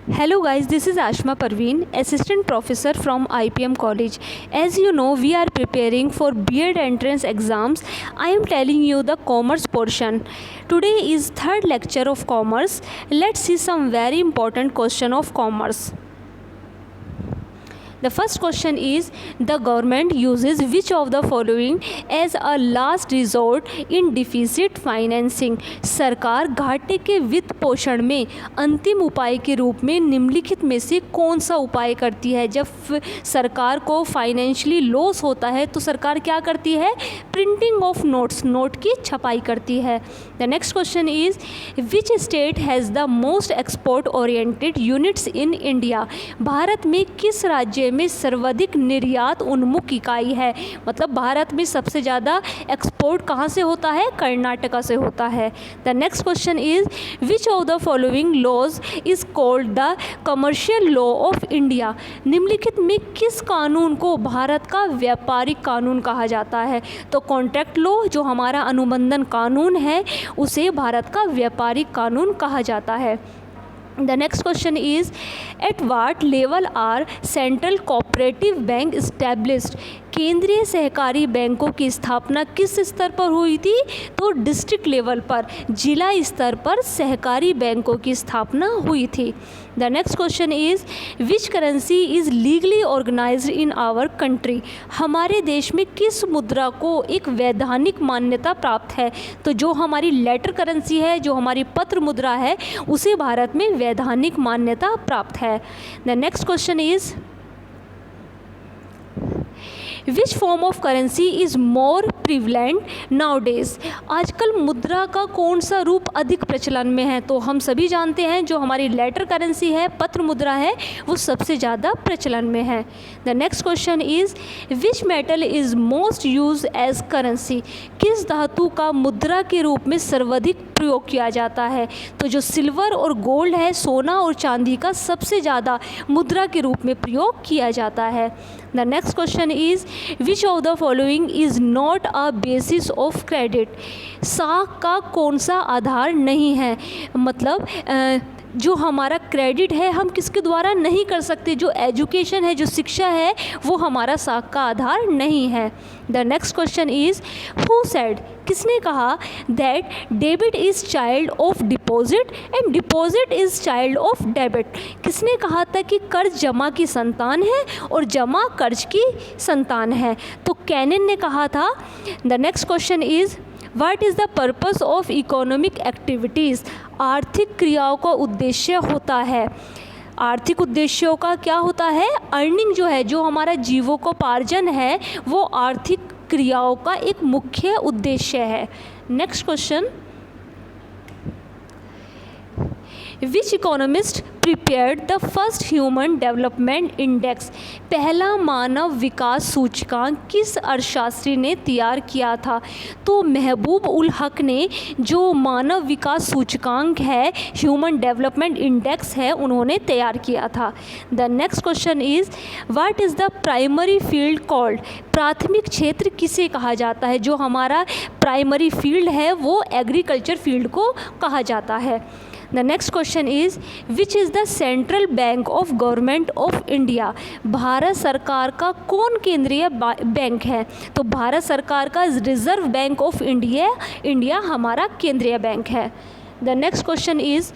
Hello guys, this is Ashma Parveen, assistant professor from IPM College. As you know, we are preparing for B.Ed entrance exams. I am telling you the commerce portion. Today is third lecture of commerce. Let's see some very important question of commerce. The first question is, the government uses which of the following as a last resort in deficit financing? सरकार घाटे के वित्त पोषण में अंतिम उपाय के रूप में निम्नलिखित में से कौन सा उपाय करती है? जब सरकार को फाइनेंशियली लॉस होता है तो सरकार क्या करती है? प्रिंटिंग ऑफ नोट्स, नोट की छपाई करती है. The next question is, which state has the most export oriented units in India? Bharat में किस राज्य में सर्वाधिक निर्यात उन्मुख इकाई है? मतलब भारत में सबसे ज़्यादा एक्सपोर्ट कहाँ से होता है? कर्नाटका से होता है. The next question is, which of the following laws is called the commercial law of India? निम्नलिखित में किस कानून को भारत का व्यापारिक कानून कहा जाता है? तो कॉन्ट्रैक्ट लॉ, जो हमारा अनुबंधन कानून है, उसे भारत का व्यापारिक कानून कहा जाता है. The next question is, at what level are central cooperative bank established? केंद्रीय सहकारी बैंकों की स्थापना किस स्तर पर हुई थी? तो डिस्ट्रिक्ट लेवल पर, जिला स्तर पर सहकारी बैंकों की स्थापना हुई थी. The next question is, which currency is legally organised in our country? हमारे देश में किस मुद्रा को एक वैधानिक मान्यता प्राप्त है? तो जो हमारी लेटर करेंसी है, जो हमारी पत्र मुद्रा है, उसे भारत में वैधानिक मान्यता प्राप्त है. The next question is, which form of currency is more prevalent now days? आजकल मुद्रा का कौन सा रूप अधिक प्रचलन में है? तो हम सभी जानते हैं जो हमारी लेटर करेंसी है, पत्र मुद्रा है, वो सबसे ज़्यादा प्रचलन में है. The next question is, which metal is most use as currency? किस धातु का मुद्रा के रूप में सर्वाधिक प्रयोग किया जाता है? तो जो सिल्वर और गोल्ड है, सोना और चांदी का सबसे ज़्यादा मुद्रा के रूप में प्रयोग किया जाता है. The next question is, which of the following is not a basis of credit? साख का कौन सा आधार नहीं है? मतलब जो हमारा क्रेडिट है, हम किसके द्वारा नहीं कर सकते? जो एजुकेशन है, जो शिक्षा है, वो हमारा साख का आधार नहीं है. The next question is, who said? किसने कहा that debit is child of deposit and deposit is child of debit? किसने कहा था कि कर्ज जमा की संतान है और जमा कर्ज की संतान है? तो कैनिन ने कहा था. The next question is, what is the purpose of economic activities? आर्थिक क्रियाओं का उद्देश्य होता है. आर्थिक उद्देश्यों का क्या होता है? अर्निंग जो है, जो हमारा जीवोपार्जन है, वो आर्थिक क्रियाओं का एक मुख्य उद्देश्य है. Next question, which economist prepared the first human development index? पहला मानव विकास सूचकांक किस अर्थशास्त्री ने तैयार किया था? तो महबूब उल हक ने जो मानव विकास सूचकांक है, ह्यूमन डेवलपमेंट इंडेक्स है, उन्होंने तैयार किया था. The next question is, what is the primary field called? प्राथमिक क्षेत्र किसे कहा जाता है? जो हमारा प्राइमरी फील्ड है, वो एग्रीकल्चर फील्ड को कहा जाता है. The next question is, which is the central bank of government of India? Bharat सरकार का कौन केंद्रीय बैंक है? तो भारत सरकार का रिजर्व बैंक ऑफ इंडिया हमारा केंद्रीय बैंक है. The next question is,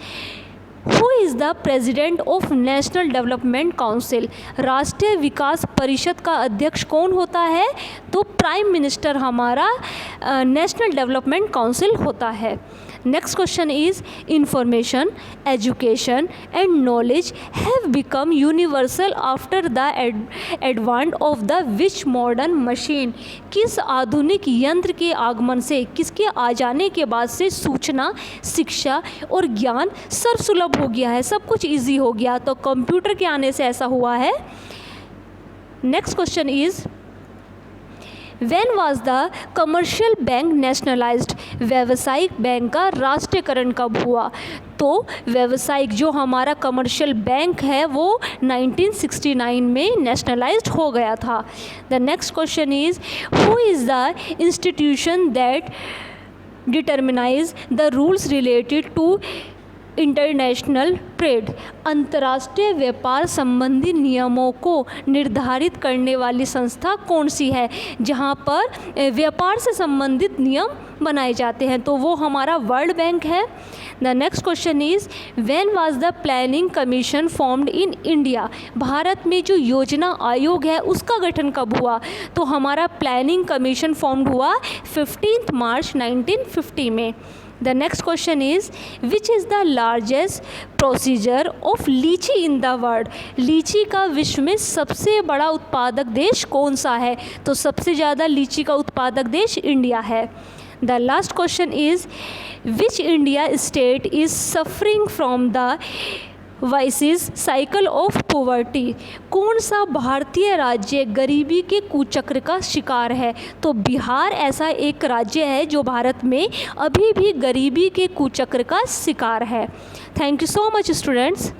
who is the president of national development council? राष्ट्रीय विकास परिषद का अध्यक्ष कौन होता है? तो प्राइम मिनिस्टर हमारा नेशनल डेवलपमेंट काउंसिल होता है. Next question is, information, education and knowledge have become universal after the एडवांट of the which modern machine? किस आधुनिक यंत्र के आगमन से, किसके आ जाने के बाद से सूचना, शिक्षा और ज्ञान सर्वसुलभ हो गया है, सब कुछ ईजी हो गया? तो कंप्यूटर के आने से ऐसा हुआ है. Next question is, when was the commercial bank nationalised? व्यावसायिक बैंक का राष्ट्रीयकरण कब हुआ? तो व्यावसायिक जो हमारा कमर्शियल बैंक है, वो 1969 में नेशनलाइज्ड हो गया था. The next question is, who is the institution that determines the rules related to international trade, अंतर्राष्ट्रीय व्यापार संबंधी नियमों को निर्धारित करने वाली संस्था कौन सी है, जहाँ पर व्यापार से संबंधित नियम बनाए जाते हैं, तो वो हमारा वर्ल्ड बैंक है। The next question is when was the planning commission formed in India, Bharat में जो योजना आयोग है उसका गठन कब हुआ, तो हमारा प्लानिंग कमीशन फॉर्म्ड हुआ 15 मार्च 1950 में। The next question is which is the largest procedure of लीची इन द वर्ल्ड, लीची का विश्व में सबसे बड़ा उत्पादक देश कौन सा है, तो सबसे ज़्यादा लीची का उत्पादक देश इंडिया है। The last question is which India state is suffering from the vices cycle of poverty, कौन सा भारतीय राज्य गरीबी के कुचक्र का शिकार है, तो बिहार ऐसा एक राज्य है जो भारत में अभी भी गरीबी के कुचक्र का शिकार है। Thank you so much students.